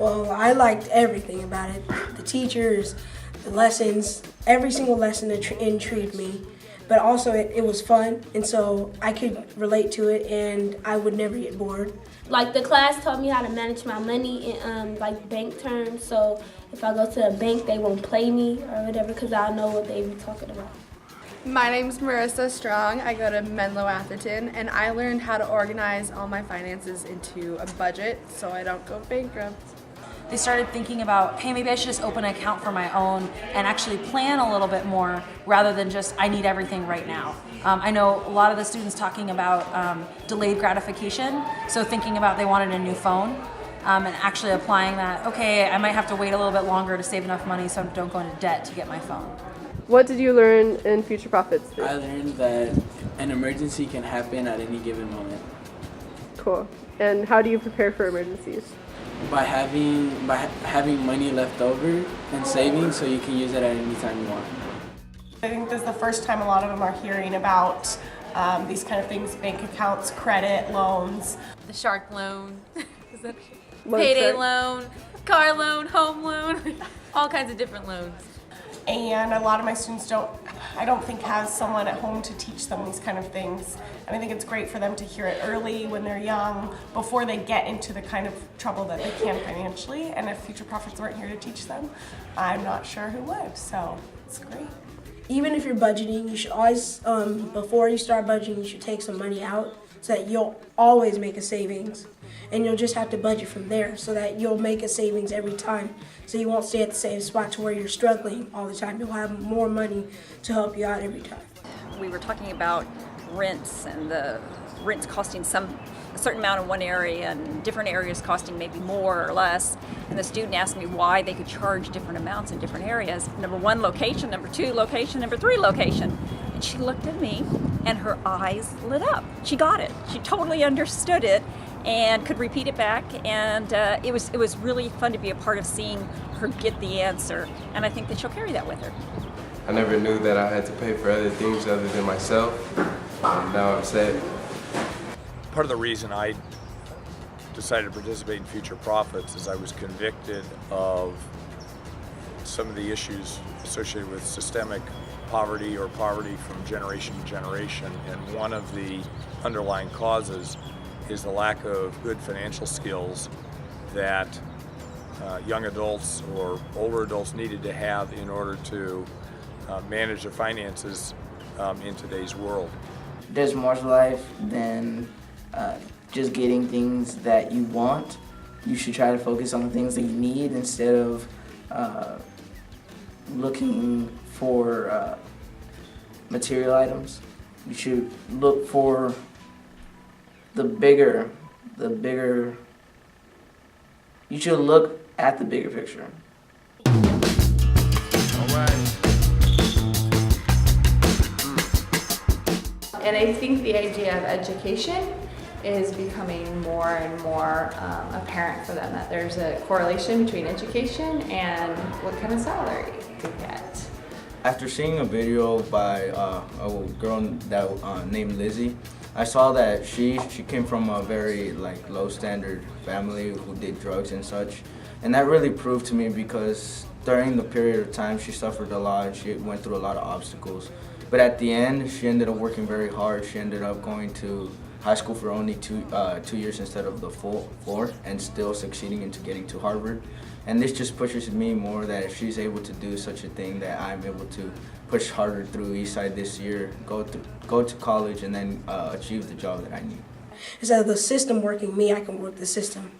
Well, I liked everything about it. The teachers, the lessons, every single lesson intrigued me. But also it was fun, and so I could relate to it, and I would never get bored. Like the class taught me how to manage my money in like bank terms, so if I go to a bank, they won't play me or whatever because I know what they be talking about. My name's Marissa Strong. I go to Menlo Atherton, and I learned how to organize all my finances into a budget so I don't go bankrupt. They started thinking about, hey, maybe I should just open an account for my own and actually plan a little bit more rather than just, I need everything right now. I know a lot of the students talking about delayed gratification, so thinking about they wanted a new phone and actually applying that, okay, I might have to wait a little bit longer to save enough money so I don't go into debt to get my phone. What did you learn in Future-Profits? I learned that an emergency can happen at any given moment. Cool. And how do you prepare for emergencies? By having money left over and saving so you can use it at any time you want. I think this is the first time a lot of them are hearing about these kind of things, bank accounts, credit, loans. The shark loan, is that What payday is that? loan, car loan, home loan, all kinds of different loans. And a lot of my students I don't think have someone at home to teach them these kind of things. And I think it's great for them to hear it early when they're young, before they get into the kind of trouble that they can financially. And if FutureProfits weren't here to teach them, I'm not sure who would, so it's great. Even if you're budgeting, you should always, before you start budgeting, you should take some money out so that you'll always make a savings. And you'll just have to budget from there so that you'll make a savings every time. So you won't stay at the same spot to where you're struggling all the time. You'll have more money to help you out every time. We were talking about rents and the rents costing a certain amount in one area and different areas costing maybe more or less. And the student asked me why they could charge different amounts in different areas. Number one, location. Number two, location. Number three, location. And she looked at me and her eyes lit up. She got it. She totally understood it and could repeat it back, and it was really fun to be a part of seeing her get the answer, and I think that she'll carry that with her. I never knew that I had to pay for other things other than myself, and now I'm set. Part of the reason I decided to participate in FutureProfits is I was convicted of some of the issues associated with systemic poverty or poverty from generation to generation, and one of the underlying causes is the lack of good financial skills that young adults or older adults needed to have in order to manage their finances in today's world. There's more to life than just getting things that you want. You should try to focus on the things that you need instead of looking for material items. You should look for the bigger, you should look at the bigger picture. All right. And I think the idea of education is becoming more and more apparent for them, that there's a correlation between education and what kind of salary you get. After seeing a video by a girl that named Lizzie, I saw that she came from a very low standard family who did drugs and such, and that really proved to me because during the period of time she suffered a lot. She went through a lot of obstacles, but at the end she ended up working very hard. She ended up going to high school for only two years instead of the full 4, and still succeeding into getting to Harvard. And this just pushes me more that if she's able to do such a thing, that I'm able to push harder through Eastside this year, go to college, and then achieve the job that I need. Instead of the system working me, I can work the system.